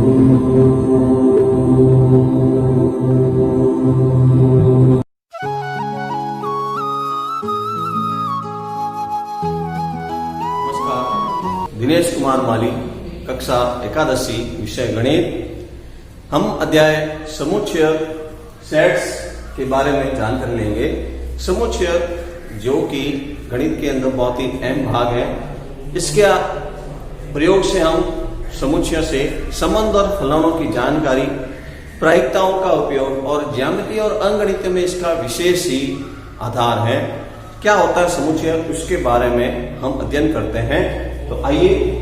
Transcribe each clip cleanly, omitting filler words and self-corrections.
दिनेश कुमार माली, कक्षा एकादशी, विषय गणित। हम अध्याय समुच्चय सेट्स के बारे में जानकारी लेंगे। समुच्चय जो कि गणित के अंदर बहुत ही अहम भाग है, इसके प्रयोग से हम समुच्चय से संबंध और फलनों की जानकारी, प्रायिकताओं का उपयोग और ज्यामिति और अंकगणित में इसका विशेष ही आधार है। क्या होता है समुच्चय, उसके बारे में हम अध्ययन करते हैं। तो आइए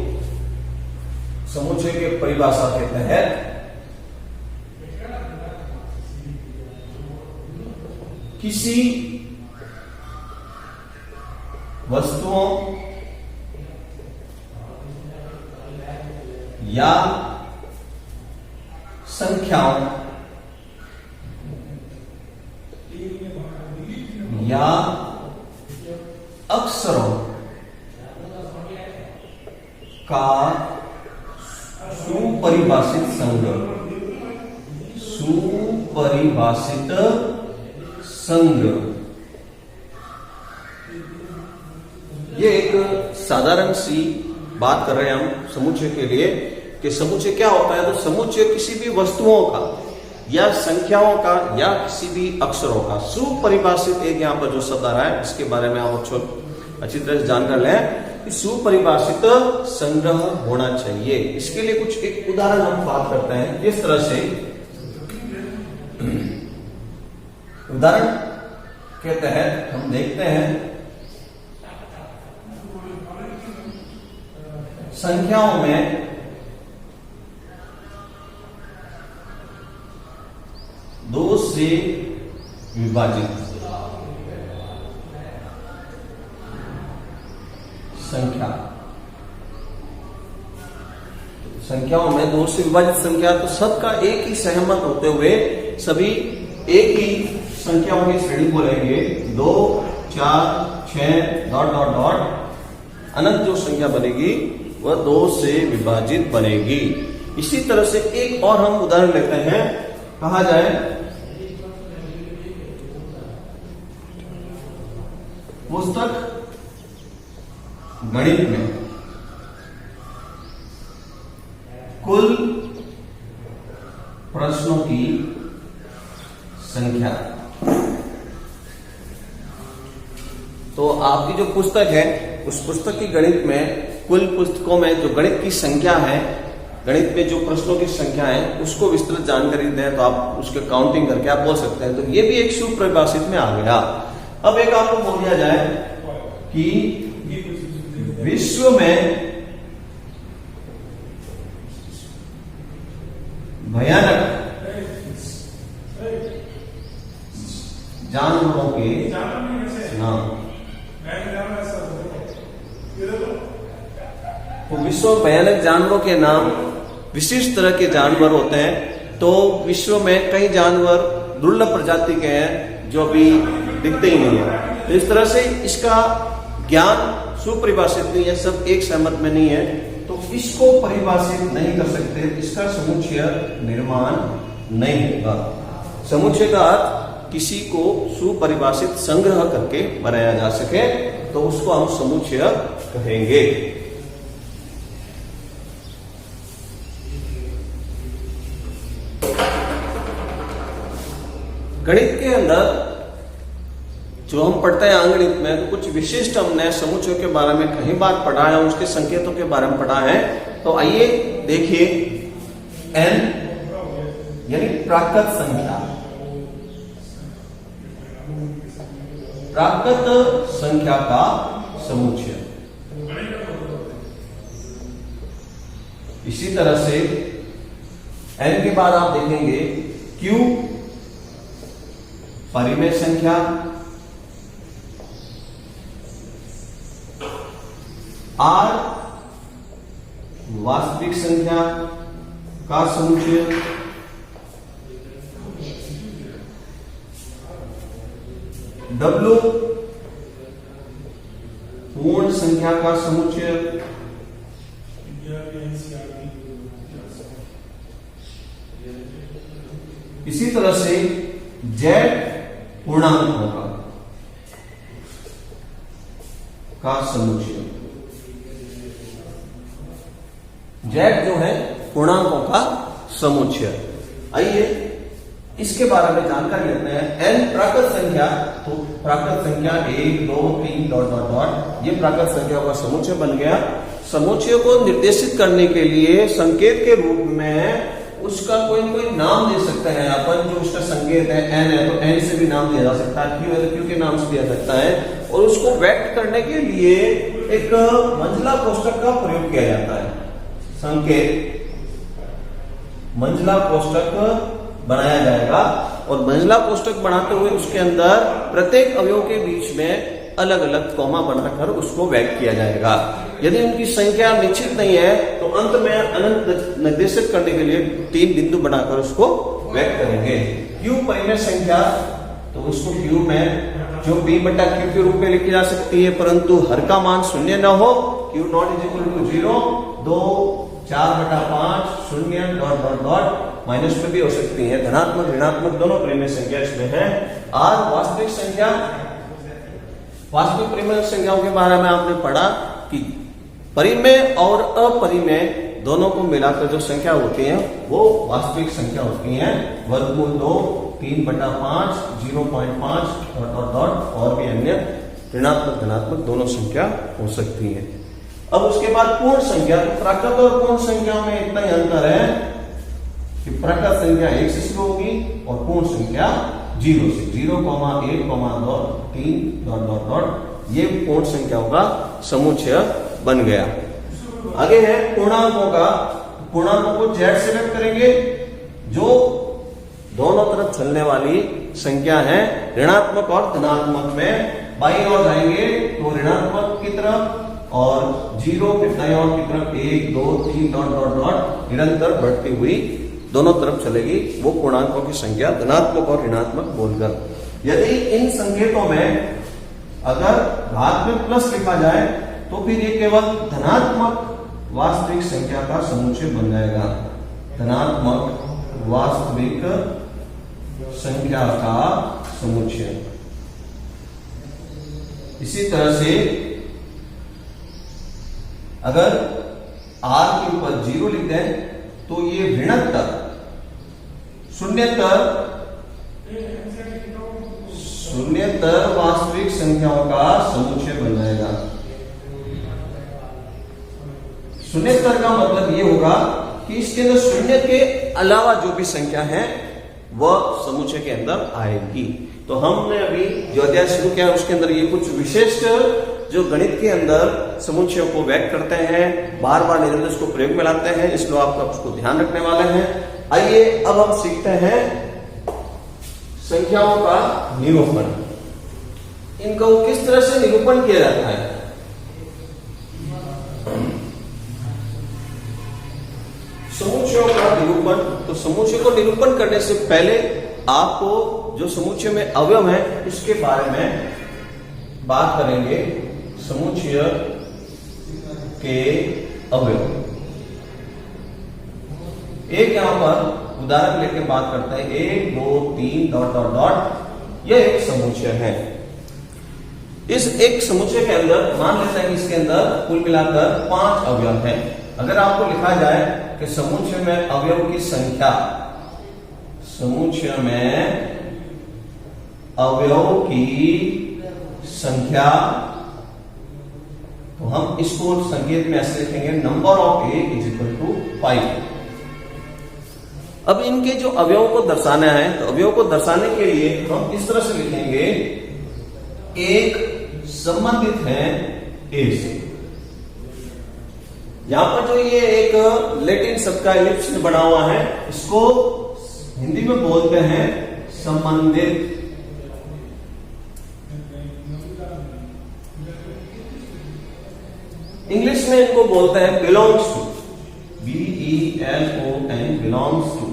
समुच्चय के परिभाषा के तहत किसी वस्तुओं या संख्याओं या अक्षरों का सुपरिभाषित संघ। ये एक साधारण सी बात कर रहे हैं हम समुच्चय के लिए कि समुच्चय क्या होता है। तो समुच्चय किसी भी वस्तुओं का या संख्याओं का या किसी भी अक्षरों का सुपरिभाषित, एक यहाँ पर जो शब्द आ रहा है इसके बारे में आप अच्छी तरह से जानकर लें। सुपरिभाषित संग्रह होना चाहिए। इसके लिए कुछ एक उदाहरण हम बात करते हैं। इस तरह से उदाहरण के तहत हम देखते हैं संख्याओं में 2 से विभाजित संख्याओं में 2 से विभाजित संख्या, तो सबका एक ही सहमत होते हुए सभी एक ही संख्याओं की श्रेणी बोलेंगे। 2, 4, 6 डॉट डॉट डॉट अनंत जो संख्या बनेगी वह 2 से विभाजित बनेगी। इसी तरह से एक और हम उदाहरण लेते हैं। कहा जाए पुस्तक गणित में कुल प्रश्नों की संख्या। तो आपकी जो पुस्तक है उस पुस्तक की गणित में कुल पुस्तकों में जो गणित की संख्या है, गणित में जो प्रश्नों की संख्या है उसको विस्तृत जानकारी दें तो आप उसके काउंटिंग करके आप बोल सकते हैं। तो ये भी एक सुपरिभाषित में आ गया। अब एक आपको बोल दिया जाए कि विश्व में भयानक जानवरों के नाम। तो विश्व में भयानक जानवरों के नाम, विशिष्ट तरह के जानवर होते हैं। तो विश्व में कई जानवर दुर्लभ प्रजाति के हैं जो अभी दिखते ही नहीं है। तो इस तरह से इसका ज्ञान सुपरिभाषित नहीं है, सब एक सहमत में नहीं है, तो इसको परिभाषित नहीं कर सकते, इसका समुच्चय निर्माण नहीं होगा। समुच्चय का अर्थ किसी को सुपरिभाषित संग्रह करके बनाया जा सके तो उसको हम समुच्चय कहेंगे। गणित के अंदर जो हम पढ़ते हैं अंकगणित में, तो कुछ विशिष्ट हमने समुच्चयों के बारे में कई बार पढ़ा है, उसके संकेतों के बारे में पढ़ा है। तो आइए देखिए n यानी प्राकृत संख्या। प्राकृत संख्या का समुच्चय। इसी तरह से n के बाद आप देखेंगे q परिमेय संख्या, r वास्तविक संख्या का समुच्चय, w पूर्ण संख्या का समुच्चय, इसी तरह से जेड पूर्णांकों का समुच्चय, जेड जो है पूर्णांकों का समुच्चय। आइए इसके बारे में जानकारी लेते हैं। एन प्राकृत संख्या, तो प्राकृत संख्या 1 2 3 डॉट डॉट डॉट, ये प्राकृत संख्याओं का समुच्चय बन गया। समुच्चय को निर्देशित करने के लिए संकेत के रूप में उसका कोई कोई नाम दे सकते हैं अपन। जो उसका संकेत है एन है तो एन से भी नाम दिया जा सकता है, क्यू है तो क्यू के नाम से दिया सकता है। और उसको व्यक्त करने के लिए एक मंजिला कोष्ठक का प्रयोग किया जाता है। संकेत मंजिला कोष्ठक बनाया जाएगा और मंजिला कोष्ठक बनाते हुए उसके अंदर प्रत्येक अवयव के बीच में अलग अलग कॉमा बनाकर उसको व्यक्त किया जाएगा। यदि उनकी संख्या निश्चित नहीं है तो अंत में अनंत निर्देशित करने के लिए 3 बिंदु बनाकर उसको व्यक्त करेंगे। क्यू परिमेय संख्या, तो उसको क्यू में जो p बटा क्यू के रूप में लिखी जा सकती है, परंतु हर का मान शून्य न हो। Q not is equal to 0, 2 4 बटा 5 0 डॉट डॉट डॉट माइनस में भी हो सकती है। धनात्मक ऋणात्मक दोनों परिमेय संख्या इसमें है। आर वास्तविक संख्या, वास्तविक परिमेय संख्याओं के बारे में आपने पढ़ा कि परिमेय और अपरिमेय दोनों को मिलाकर जो संख्या होती है वो वास्तविक संख्या होती है। वर्गमूल 2 3 बटा 5 0.5 डॉट डॉट डॉट और भी अन्य ऋणात्मक धनात्मक दोनों संख्या हो सकती है। अब उसके बाद पूर्ण संख्या, तो प्राकृत और पूर्ण संख्या में इतना ही अंतर है कि प्राकृत संख्या 1 से शुरू होगी और पूर्ण संख्या 0 से, 0, 1, 2, 3 डॉट डॉट डॉट, ये पूर्ण संख्याओं का समुच्चय बन गया। आगे है पूर्णांकों का। पूर्णांकों को जेड से व्यक्त करेंगे। जो दोनों तरफ चलने वाली संख्या है, ऋणात्मक और धनात्मक में बाईं ओर जाएंगे तो ऋणात्मक की तरफ और 0 फिर दाईं ओर की तरफ 1 2 3 डॉट डॉट डॉट निरंतर बढ़ती हुई दोनों तरफ चलेगी। वो पूर्णांकों की संख्या धनात्मक और ऋणात्मक बोलकर। यदि इन संकेतों में अगर घात में प्लस लिखा जाए तो फिर ये केवल धनात्मक वास्तविक संख्या का समुच्चय बन जाएगा। धनात्मक वास्तविक संख्या का समुच्चय। इसी तरह से अगर r के ऊपर 0 लिख दें तो ये ऋणत्तर शून्यतर वास्तविक संख्याओं का समुच्चय बन जाएगा। शून्यतर का मतलब ये होगा कि इसके अंदर शून्य के अलावा जो भी संख्या है वह समुच्चय के अंदर आएगी। तो हमने अभी जो अध्याय शुरू किया उसके अंदर ये कुछ विशिष्ट जो गणित के अंदर समुच्चयों को व्यक्त करते हैं, बार बार निरंतर उसको प्रयोग में लाते हैं, इसलिए आपका उसको ध्यान रखने वाले हैं। आइए अब हम सीखते हैं संख्याओं का निरूपण। इनको किस तरह से निरूपण किया जाता है। समुच्चयों का निरूपण, तो समुच्चय को निरूपण करने से पहले आपको जो समुच्चय में अवयव है इसके बारे में बात करेंगे। समुच्चय के अवयव, एक यहां पर उदाहरण लेके बात करते हैं। 1 2 3 डॉट डॉट डॉट, यह एक समुच्चय है। इस एक समुच्चय के अंदर मान लेते हैं कि इसके अंदर कुल मिलाकर 5 अवयव हैं। अगर आपको लिखा जाए कि समुच्चय में अवयव की संख्या, समुच्चय में अवयव की संख्या, तो हम इसको संकेत में ऐसे लिखेंगे number of A is equal to 5। अब इनके जो अवयवों को दर्शाना है तो अवयव को दर्शाने के लिए हम इस तरह से लिखेंगे, एक संबंधित है ए से। यहां पर जो ये एक लैटिन शब्द का एलिप्स बना हुआ है इसको हिंदी में बोलते हैं संबंधित। इंग्लिश में इनको बोलते हैं belongs to, BELON, belongs to.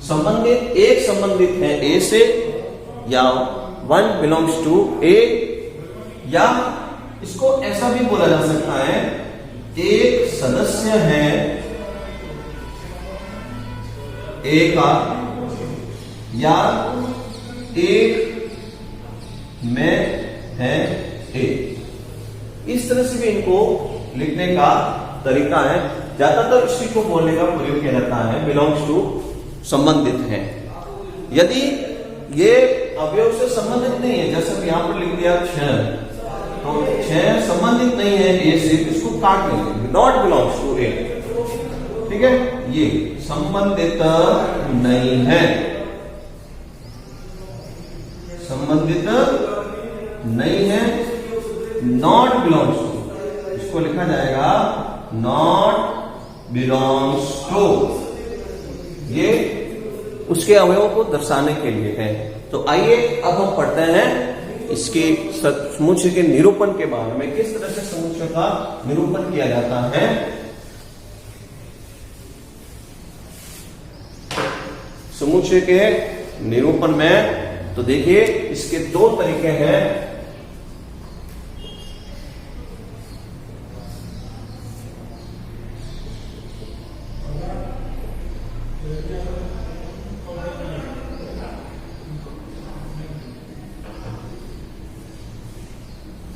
संबंधित, एक संबंधित है ए से, या वन बिलोंग्स टू ए, या इसको ऐसा भी बोला जा सकता है एक सदस्य है ए का या एक में है ए। इस तरह से भी इनको लिखने का तरीका है। ज्यादातर इसी को बोलने का प्रयोग किया जाता है, बिलोंग्स टू, संबंधित है। यदि ये अवयव से संबंधित नहीं है, जैसे कि यहां पर लिख दिया 6, तो 6 संबंधित नहीं है ए से, इसको काट देंगे, नॉट बिलोंग्स टू ए। ठीक है, ये संबंधित नहीं है, संबंधित नहीं है, नॉट बिलोंग्स टू, इसको लिखा जाएगा नॉट बिलोंग्स टू। ये उसके अवयवों को दर्शाने के लिए है। तो आइए अब हम पढ़ते हैं इसके समुच्चय के निरूपण के बारे में, किस तरह से समुच्चय का निरूपण किया जाता है। समुच्चय के निरूपण में तो देखिए इसके दो तरीके हैं।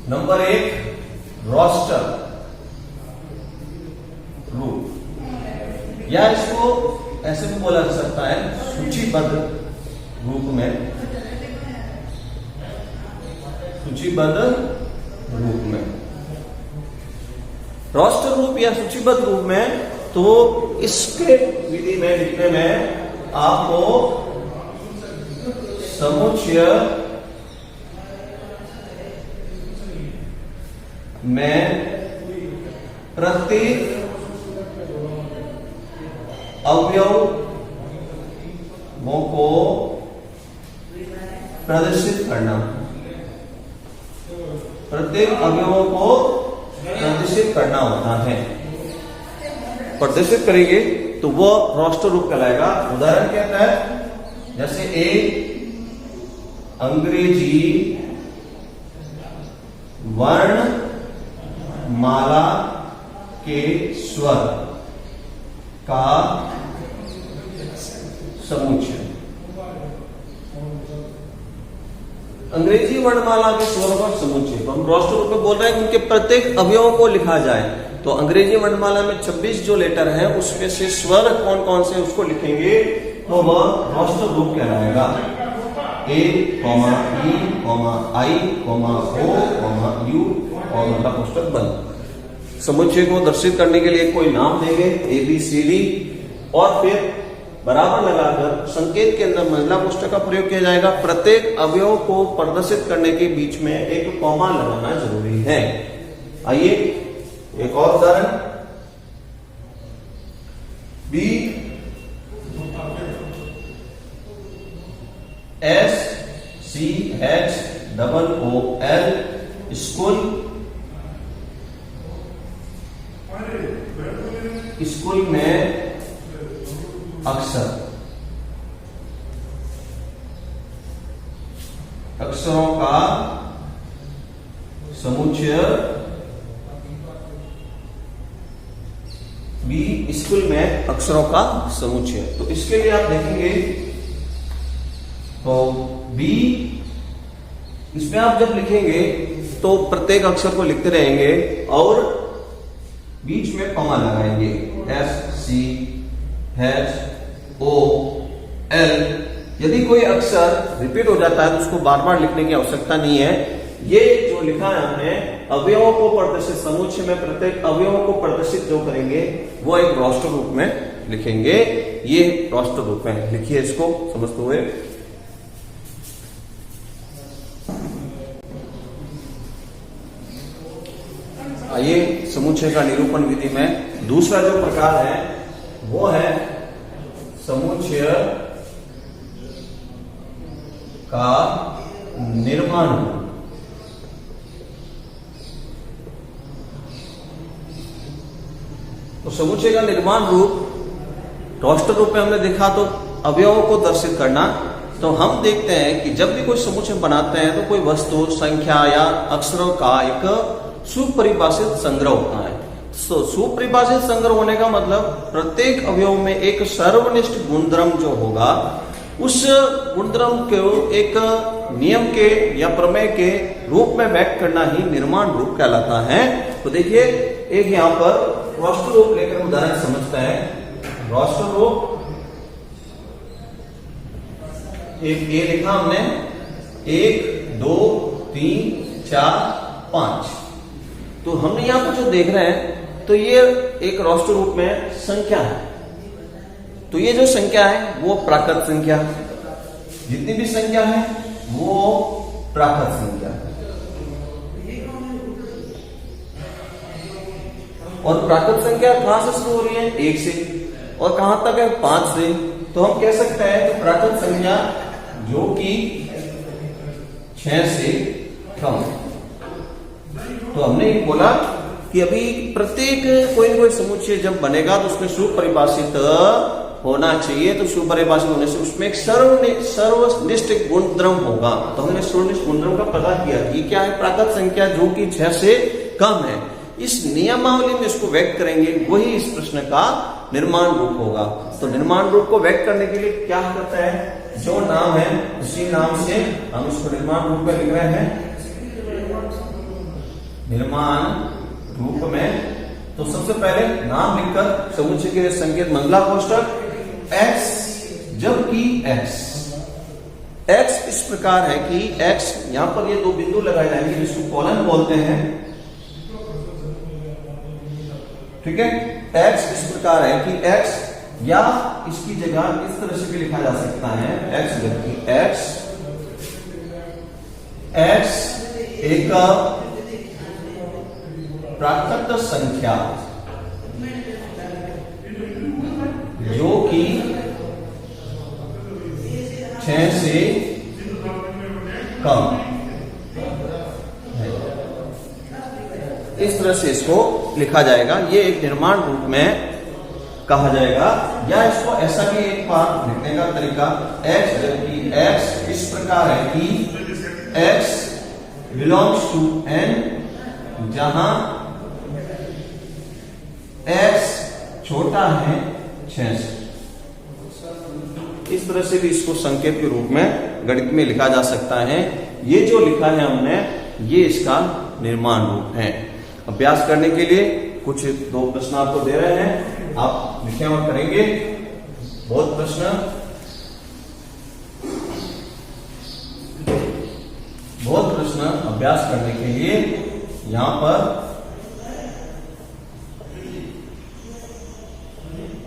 नंबर 1, रोस्टर रूप, या इसको ऐसे भी बोला जा सकता है सूचीबद्ध रूप में, सूचीबद्ध रूप में। रोस्टर रूप या सूचीबद्ध रूप में, तो इसके विधि में लिखने में आपको समुच्चय में प्रत्येक अवयवों को प्रदर्शित करना, प्रत्येक अवयवों को प्रदर्शित करना होता है। प्रदर्शित करेंगे तो वो रोस्टर रूप कहलाएगा। उदाहरण क्या है, जैसे ए अंग्रेजी वर्ण माला के स्वर का समुच्चय। अंग्रेजी वर्णमाला के स्वरों का समुच्चय, तो हम रोस्टर रूप में बोल रहे हैं कि उनके प्रत्येक अवयवों को लिखा जाए। तो अंग्रेजी वर्णमाला में 26 जो लेटर हैं उसमें से स्वर कौन कौन से उसको लिखेंगे, तो वह रोस्टर रूप कहलाएगा। ए, ई, आई, ओ, यू और मतलब पुस्तक बंद। समुच्चय को दर्शित करने के लिए कोई नाम देंगे ABCD और फिर बराबर लगाकर संकेत के अंदर महिला पुस्तक का प्रयोग किया जाएगा। प्रत्येक अवयव को प्रदर्शित करने के बीच में एक कॉमा लगाना जरूरी है। आइए एक और उदाहरण, BSCHOOL स्कूल, स्कूल में अक्षर, अक्षरों का समुच्चय। बी स्कूल में अक्षरों का समुच्चय, तो इसके लिए आप देखेंगे तो बी, इसमें आप जब लिखेंगे तो प्रत्येक अक्षर को लिखते रहेंगे और बीच में कॉमा लगाएंगे। SCHOOL। यदि कोई अक्षर रिपीट हो जाता है तो उसको बार बार लिखने की आवश्यकता नहीं है। ये जो लिखा है हमने, अवयवों को प्रदर्शित, समुच्चय में प्रत्येक अवयवों को प्रदर्शित जो करेंगे वो एक रोस्टर रूप में लिखेंगे। ये रोस्टर रूप में लिखिए, इसको समझते हुए। आइए समुच्चय का निरूपण विधि में दूसरा जो प्रकार है वो है समुच्चय का निर्माण। तो समुच्चय का निर्माण रूप रोस्टर रूप में हमने देखा, तो अवयवों को दर्शित करना। तो हम देखते हैं कि जब भी कोई समुच्चय बनाते हैं तो कोई वस्तु, संख्या या अक्षरों का एक सुपरिभाषित संग्रह होता है। तो सुपरिभाषित संग्रह होने का मतलब प्रत्येक अवयव में एक सर्वनिष्ठ गुणधर्म जो होगा उस गुणधर्म को एक नियम के या प्रमेय के रूप में व्यक्त करना ही निर्माण रूप कहलाता है। तो देखिए एक यहां पर राष्ट्र रूप लेकर उदाहरण समझता है। राष्ट्र रूप एक ए लिखा हमने, 1 2 3 4 5। तो हमने यहां पर जो देख रहे हैं तो ये एक राष्ट्र रूप में संख्या है। तो ये जो संख्या है वो प्राकृत संख्या है, जितनी भी संख्या है वो प्राकृत संख्या है। और प्राकृत संख्या कहां से शुरू हो रही है? 1 से, और कहां तक है? 5 से। तो हम कह सकते हैं कि प्राकृत संख्या जो कि 6 से कम है। तो हमने ये बोला कि अभी प्रत्येक कोई न कोई समुच्चय जब बनेगा तो उसमें सुपरिभाषित होना चाहिए। तो सुपरिभाषित होने से उसमें एक सर्वनिष्ठ गुणधर्म होगा। तो हमने सर्वनिष्ठ गुणधर्म का पता किया कि क्या है? प्राकृत संख्या जो कि 6 से कम है। इस नियमावली में इसको व्यक्त करेंगे, वही इस प्रश्न का निर्माण रूप होगा। तो निर्माण रूप को व्यक्त करने के लिए क्या करता है? जो नाम है उसी नाम से हम इसको निर्माण रूप में लिख रहे हैं। निर्माण रूप में तो सबसे पहले नाम लिखकर समुच्चय के लिए संकेत मंगला कोष्ठक x, जबकि x इस प्रकार है कि x यहां पर ये 2 बिंदु लगाए जाएंगे जिसको कॉलन बोलते हैं। ठीक है, x इस प्रकार है कि x, या इसकी जगह इस तरह से भी लिखा जा सकता है x, जबकि x एक प्राकृत संख्या जो कि 6 से कम है। इस तरह से इसको लिखा जाएगा। ये एक निर्माण रूप में कहा जाएगा। या इसको ऐसा भी एक बार लिखने का तरीका, x, जबकि x इस प्रकार है कि x बिलोंग्स टू n, जहां x छोटा है 6 से। इस तरह से भी इसको संकेत के रूप में गणित में लिखा जा सकता है। ये जो लिखा है हमने, ये इसका निर्माण रूप है। अभ्यास करने के लिए कुछ 2 प्रश्न आपको दे रहे हैं, आप लिखें और करेंगे। बहुत प्रश्न, बहुत प्रश्न अभ्यास करने के लिए यहां पर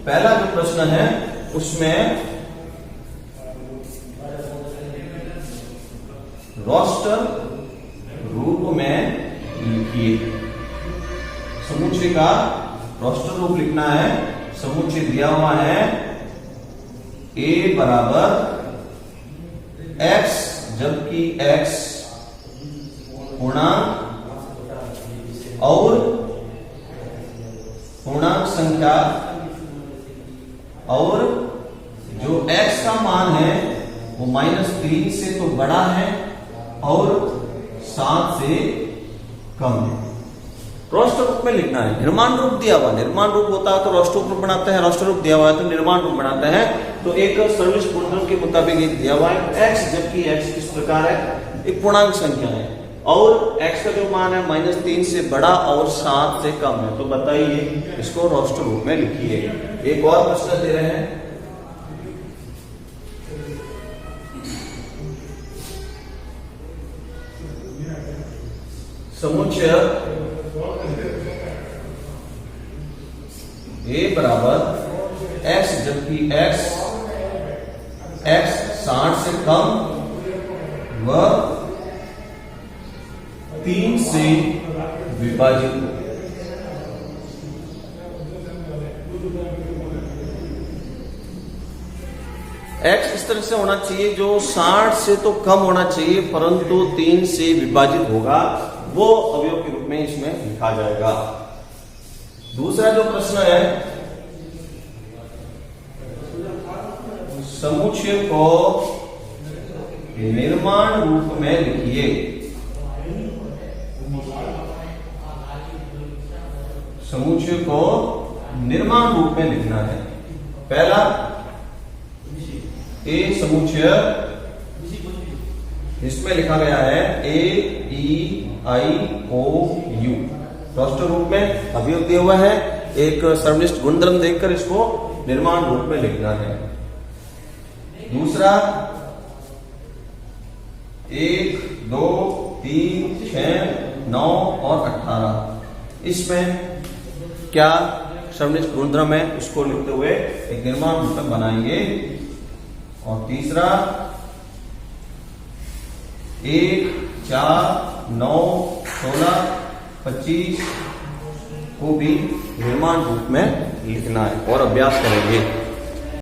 पहला जो प्रश्न है उसमें रोस्टर रूप में लिखिए। समुच्चय का रोस्टर रूप लिखना है। समुच्चय दिया हुआ है a बराबर x, जबकि x पूर्णांक और पूर्णांक संख्या, और जो x का मान है वो -3 से तो बड़ा है और 7 से कम है। राष्ट्र रूप में लिखना है। निर्माण रूप दिया हुआ, निर्माण रूप होता है तो राष्ट्र रूप बनाते हैं, राष्ट्र रूप दिया हुआ है तो निर्माण रूप बनाते हैं। तो एक सर्वनिष्ठ गुणधर्म के मुताबिक ये दिया हुआ है x, जबकि x किस प्रकार है? एक पूर्णांक संख्या है और x का जो मान है -3 से बड़ा और 7 से कम है। तो बताइए, इसको राष्ट्र रूप में लिखिए। एक और प्रश्न दे रहे हैं, समुच्चय a बराबर x, जबकि x 60 से कम व 3 से विभाजित। x इस तरह से होना चाहिए जो 60 से तो कम होना चाहिए परंतु 3 से विभाजित होगा, वो अवयव के रूप में इसमें लिखा जाएगा। दूसरा जो प्रश्न है, समुच्चय को निर्माण रूप में लिखिए। समुच्चय को निर्माण रूप में लिखना है। पहला ए समुच्चय इसमें लिखा गया है AEIOU रोस्टर रूप में अवयव दिया हुआ है। एक सर्वनिष्ठ गुणधर्म देखकर इसको निर्माण रूप में लिखना है। दूसरा 1, 2, 3, 6, 9 और 18 इसमें क्या सर्वनिष्ठ गुणधर्म है उसको लिखते हुए एक निर्माण रूप में बनाएंगे। और तीसरा 1, 4, 9, 16, 25 को भी निर्माण रूप में लिखना है और अभ्यास करेंगे।